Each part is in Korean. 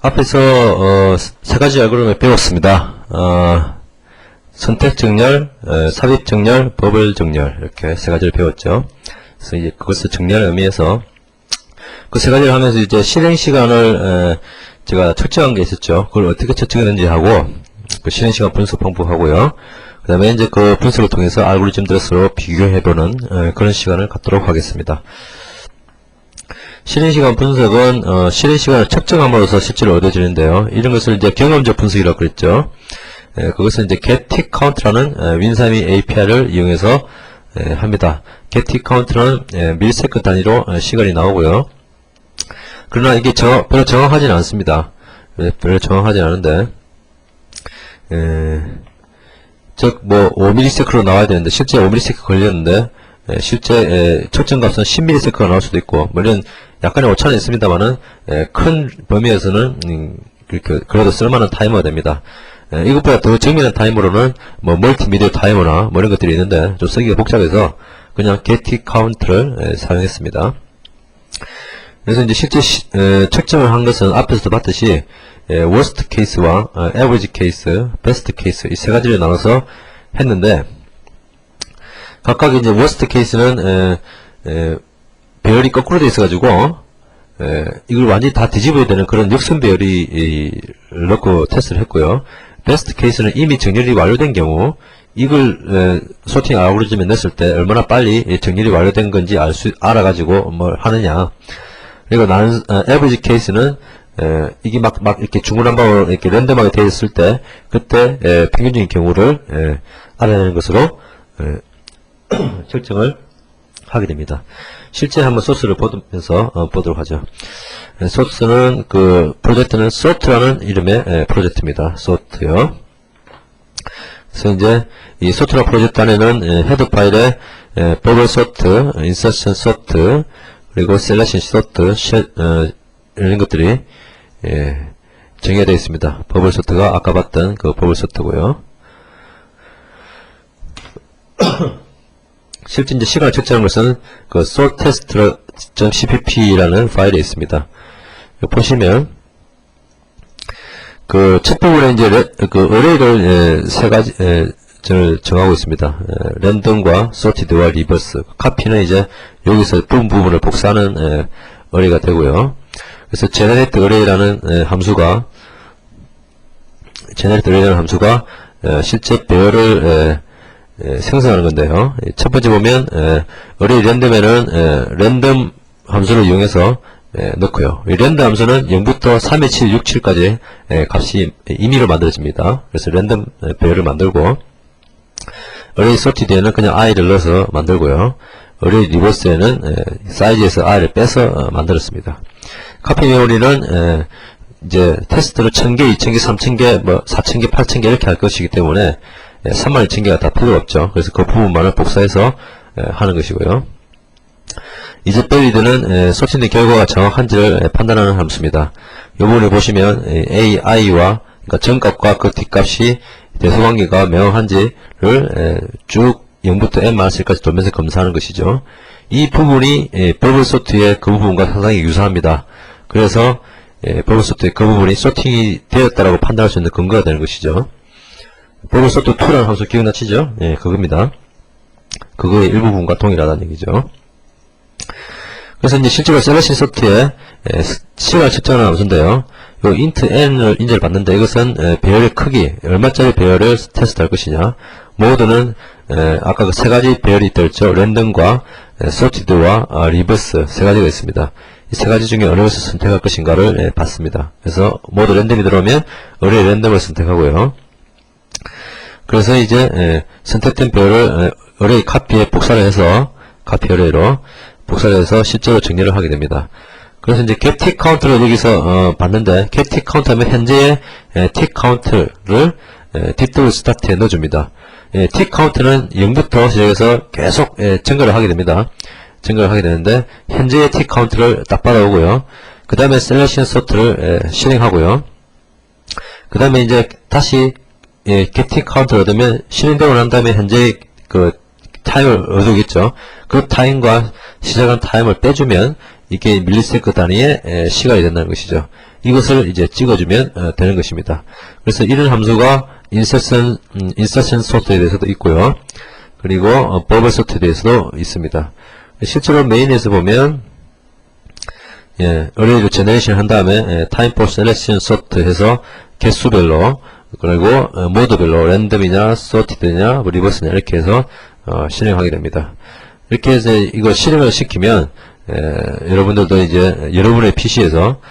앞에서 세 가지 알고리즘을 배웠습니다. 선택 정렬, 삽입 정렬, 버블 정렬 이렇게 세 가지를 배웠죠. 그래서 이제 그것을 정렬의 의미에서 그 세 가지를 하면서 이제 실행 시간을 제가 측정한 게 있었죠. 그걸 어떻게 측정했는지 하고 그 실행 시간 분석 방법하고요. 그 다음에 이제 그 분석을 통해서 알고리즘들을 서로 비교해보는 그런 시간을 갖도록 하겠습니다. 실행시간 분석은 실행시간을 측정함으로써 실제로 얻어지는데요. 이런 것을 이제 경험적 분석이라고 그랬죠. 그것은 이제 getTCount라는 윈사미 API를 이용해서 합니다. getTCount는 밀세컨 단위로 시간이 나오고요. 그러나 이게 별로 정확하지는 않습니다. 별로 정확하지는 않은데 즉 뭐 5ms로 나와야 되는데 실제 5ms 걸렸는데 실제 측정값은 10ms가 나올 수도 있고 물론 약간의 오차는 있습니다만은 큰 범위에서는 그래도 쓸만한 타이머가 됩니다. 이것보다 더 정밀한 타이머로는 뭐 멀티미디어 타이머나 뭐 이런 것들이 있는데 좀 쓰기가 복잡해서 그냥 getCount를 사용했습니다. 그래서 이제 실제 측정을 한 것은 앞에서도 봤듯이 worst case와 average case, best case 이 세 가지를 나눠서 했는데 각각 이제 worst case는 배열이 거꾸로 되어 있어가지고 이걸 완전히 다 뒤집어야 되는 그런 역선 배열이 넣고 테스트를 했고요. best case는 이미 정렬이 완료된 경우 이걸 소팅 알고리즘에 넣었을 때 얼마나 빨리 정렬이 완료된 건지 알아가지고 뭘 하느냐. 그리고 나는 average case는 이게 막 이렇게 중구난방으로 이렇게 랜덤하게 되어 있을 때 그때 평균적인 경우를 알아내는 것으로 측정을 하게 됩니다. 실제 한번 소스를 보면서 보도록 하죠. 소스는 프로젝트는 sort라는 이름의 프로젝트입니다. sort요. 그래서 이제 이 sort라는 프로젝트 안에는 헤더 파일에 bubble sort, insertion sort, 그리고 selection sort 이런 것들이 정의가 되어 있습니다. 버블 소트가 아까 봤던 그 버블 소트고요. 실제 이제 시간을 측정한 것은 그 sorttest.cpp라는 파일에 있습니다. 보시면 그 첫 부분에 이제 어레이를 세 가지 정하고 있습니다. 랜덤과 sorted와 reverse. 카피는 이제 여기서 부분을 복사하는 어레이가 되고요. 그래서 generate array라는 함수가 실제 배열을 생성하는 건데요. 첫 번째 보면 array 랜덤에는 랜덤 함수를 이용해서 넣고요. 이 랜덤 함수는 0부터 32767까지 값이 임의로 만들어집니다. 그래서 랜덤 배열을 만들고 array sorted에는 그냥 i를 넣어서 만들고요. array reverse에는 사이즈에서 i를 빼서 만들었습니다. 카피 메모리는 이제 테스트를 1000개, 2000개, 3000개, 뭐 4000개, 8000개 이렇게 할 것이기 때문에 32,000개가 다 필요 없죠. 그래서 그 부분만을 복사해서 하는 것이고요. 이제 buried는 소팅된 결과가 정확한지를 판단하는 함수입니다. 이 부분에 보시면 a, i와 그러니까 전값과 그 뒷값이 대소관계가 명확한지를 쭉 0부터 n-1까지 돌면서 검사하는 것이죠. 이 부분이 버블 소트의 그 부분과 상당히 유사합니다. 그래서 버블 소트의 그 부분이 소팅이 되었다라고 판단할 수 있는 근거가 되는 것이죠. 버블 소트 2라는 함수 기억나시죠? 그겁니다. 그거의 일부분과 동일하다는 얘기죠. 그래서 이제 실제로 셀렉션 소트의 시간을 측정하는 함수인데요. 요 int n을 인제를 받는데 이것은 배열의 크기, 얼마짜리 배열을 테스트할 것이냐. 모드는 아까 그 세 가지 배열이 있다했죠. 랜덤과 sorted와 reverse 세 가지가 있습니다. 이 세 가지 중에 어느 것을 선택할 것인가를 봤습니다. 그래서 모두 랜덤이 들어오면 array 랜덤을 선택하고요. 그래서 이제 선택된 배열을 array 카피에 복사를 해서 카피 array로 복사를 해서 실제로 정리를 하게 됩니다. 그래서 이제 getTCount를 여기서 봤는데 getTCount 하면 현재의 tCount를 뒷돌-start에 넣어줍니다. tCount는 0부터 시작해서 계속 증가를 하게 됩니다. 증가를 하게 되는데 현재의 tCount를 딱 받아오고요. 그 다음에 selection sort를 실행하고요. 그 다음에 이제 다시 getTCount를 얻으면 실행되고 난 다음에 현재의 그 타임을 얻어오겠죠. 그 타임과 시작한 타임을 빼주면 이게 밀리세컨드 단위의 시간이 된다는 것이죠. 이것을 이제 찍어주면 되는 것입니다. 그래서 이런 함수가 insertion sort에 대해서도 있고요. 그리고 bubble sort에 대해서도 있습니다. 실제로 메인에서 보면 array를 제너레이션 한 다음에 time for selection sort 해서 개수별로 그리고 모드별로 랜덤이냐 sorted냐 리버스냐 이렇게 해서 실행하게 됩니다. 이렇게 해서 이거 실행을 시키면 여러분들도 이제 여러분의 PC에서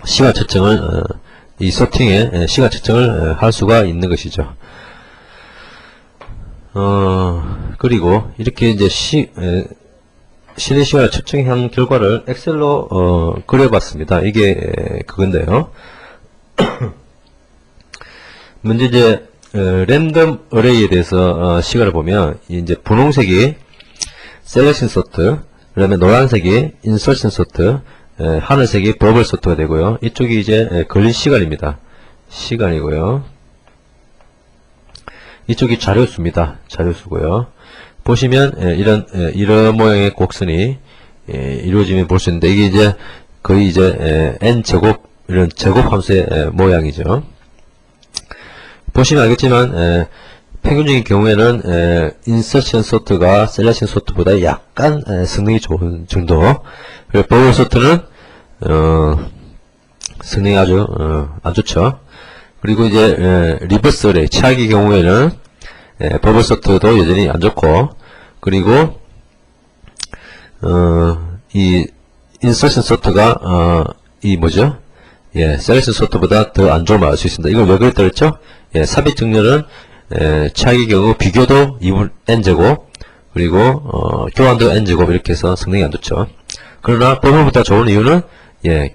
시간 측정을 이 소팅에 시간 측정을 할 수가 있는 것이죠. 그리고 이렇게 이제 실내 시간을 측정한 결과를 엑셀로 그려봤습니다. 이게 그건데요. 먼저 이제 랜덤 어레이에 대해서 시간을 보면 이제 분홍색이 셀렉션 소트, 그다음에 노란색이 인서션 소트, 하늘색이 버블 소트가 되고요. 이쪽이 이제 걸린 시간입니다. 시간이고요. 이쪽이 자료수입니다. 자료수고요. 보시면 이런 모양의 곡선이 이루어지면 볼 수 있는데 이게 이제 거의 이제 n 제곱 이런 제곱 함수의 모양이죠. 보시면 알겠지만 평균적인 경우에는 인서션 소트가 셀렉션 소트보다 약간 성능이 좋은 정도. 그리고 버블 소트는 성능이 아주 안 좋죠. 그리고 이제 리버스 어레이 최악의 경우에는 버블 소트도 여전히 안 좋고, 그리고 이 인서션 소트가 이 뭐죠? 셀렉션 소트보다 더 안 좋은 걸 알 수 있습니다. 이걸 왜 그랬다 그랬죠? 삽입 정렬은 최악의 경우 비교도 2분 n제곱, 그리고 교환도 n제곱 이렇게 해서 성능이 안 좋죠. 그러나 버블보다 좋은 이유는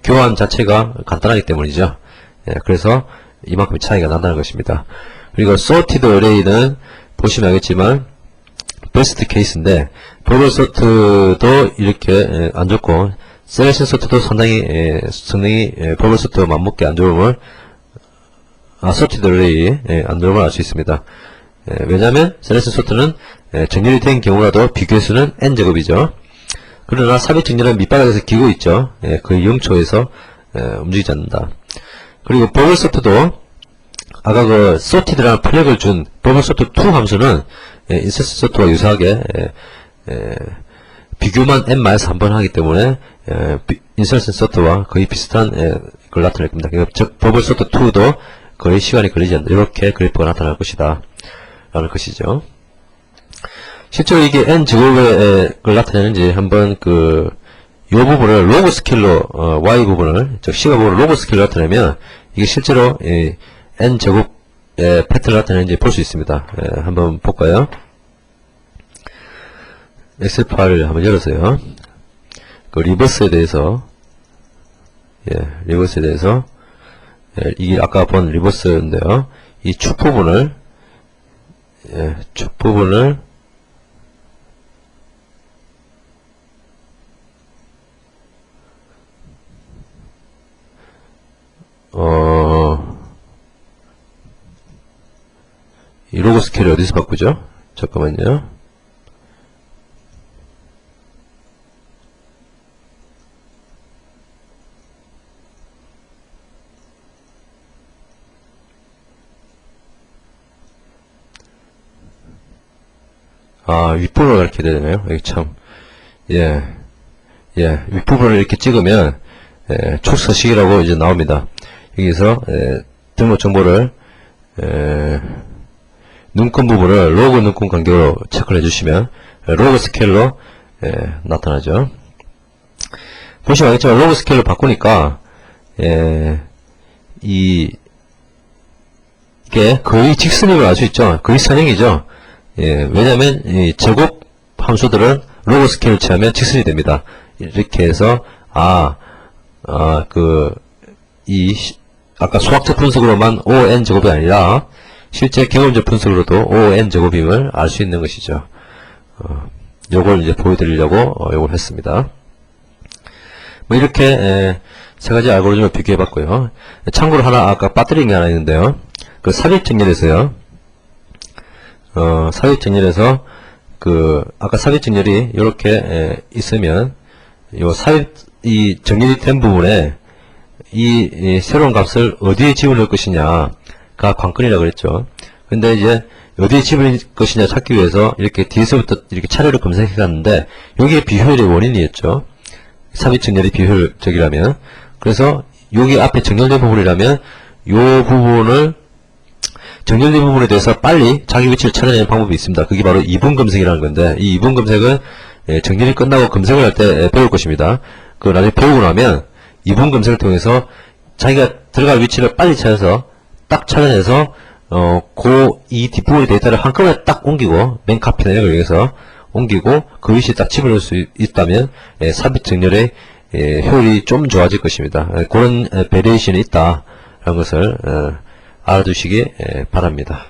교환 자체가 간단하기 때문이죠. 그래서 이만큼 차이가 난다는 것입니다. 그리고 sorted array는 보시면 알겠지만 베스트 케이스인데 버블 소트도 이렇게 안 좋고 셀렉션 소트도 상당히 성능이 버블 소트와 맞먹게 안 좋음을 sorted array 안 좋음을 알 수 있습니다. 왜냐하면 셀렉션 소트는 정렬이 된 경우라도 비교수는 n제곱이죠. 그러나 삽입 정렬은 밑바닥에서 기고 있죠. 거의 0초에서 움직이지 않는다. 그리고 버블 소트도 아까 그 sorted라는 플래그를 준 버블 소트 2 함수는 인서션 소트와 유사하게 비교만 n-1번 하기 때문에 인서션 소트와 거의 비슷한 걸 나타낼 겁니다. 즉 버블 소트 2도 거의 시간이 걸리지 않는다. 이렇게 그래프가 나타날 것이다 라는 것이죠. 실제로 이게 n 제곱의 걸 나타내는지 한번 이 부분을 로그 스케일로 y 부분을 즉 시가 부분을 로그 스케일로 나타내면 이게 실제로 n 제곱의 패턴을 나타내는지 볼 수 있습니다. 한번 볼까요? 엑셀 파일을 한번 열어서요. 리버스에 대해서 리버스에 대해서 이게 아까 본 리버스인데요. 이 축 부분을 축 부분을 이 로고 스케일을 어디서 바꾸죠? 잠깐만요. 윗부분을 가르쳐야 되네요. 여기 참. 윗부분을 이렇게 찍으면, 축서식이라고 이제 나옵니다. 여기서, 등록 정보를, 눈금 부분을 로그 눈금 간격으로 체크를 해주시면, 로그 스케일로, 나타나죠. 보시면 알겠지만, 로그 스케일로 바꾸니까, 이게 거의 직선임을 알 수 있죠. 거의 선형이죠. 왜냐면 이 제곱 함수들은 로그 스케일을 취하면 직선이 됩니다. 이렇게 해서 아까 수학적 분석으로만 5n 제곱이 아니라 실제 경험적 분석으로도 5n 제곱임을 알 수 있는 것이죠. 요걸 이제 보여드리려고 요걸 했습니다. 뭐 이렇게 세 가지 알고리즘을 비교해 봤고요. 참고로 아까 빠뜨린 게 하나 있는데요. 그 삽입 정렬에서요. 삽입 정렬에서 아까 삽입 정렬이 이렇게 있으면 이 정렬이 된 부분에 이 새로운 값을 어디에 집어넣을 것이냐가 관건이라고 그랬죠. 근데 이제 어디에 집어넣을 것이냐 찾기 위해서 이렇게 뒤에서부터 이렇게 차례로 검색해 갔는데 여기에 비효율의 원인이었죠. 삽입 정렬이 비효율적이라면. 그래서 여기 앞에 정렬된 부분이라면 요 부분을 정렬된 부분에 대해서 빨리 자기 위치를 찾아내는 방법이 있습니다. 그게 바로 2분 검색이라는 건데 이 2분 검색은 정렬이 끝나고 검색을 할 때 배울 것입니다. 그 나중에 배우고 나면 2분 검색을 통해서 자기가 들어갈 위치를 빨리 찾아서 딱 찾아내서 이 뒷부분의 데이터를 한꺼번에 딱 옮기고 맨 카피나 이런 걸 이용해서 옮기고 그 위치에 딱 집어넣을 수 있다면 삽입 정렬의 효율이 좀 좋아질 것입니다. 그런 베리에이션이 있다라는 것을 알아두시기 바랍니다.